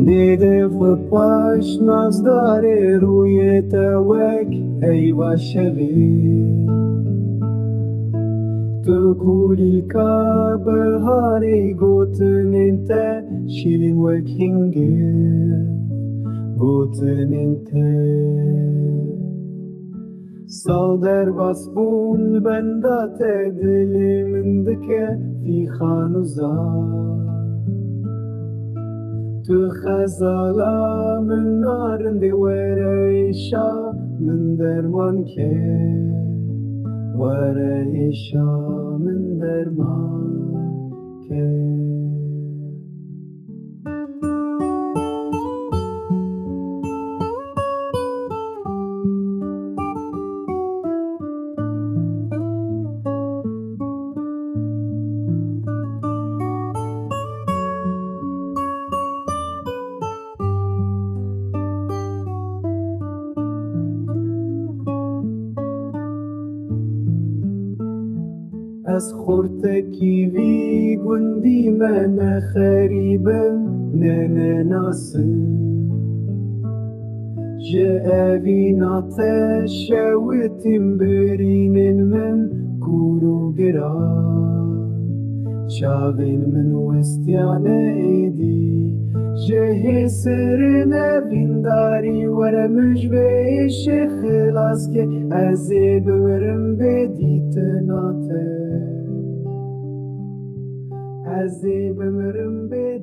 دیده و پاش ناز داره روی توک ایوا شبی تو کولی که بهاری گوتن انت شیرین وک هنگه گوتن انت سال در باسبون بندات دلی من دکه فی خانوزار تو خزالا من نارندی وریشا من درمان که وریشا من درمان که از خورتکی وی گندی من خریبم نه ناسم جاوی ناته شوتیم برینن من کورو گران شاوین من وستیان ایدی جه سر نبین داری ورمش بیش خلاص که ازی بورم بدیت ناته ازی بمرم بدیت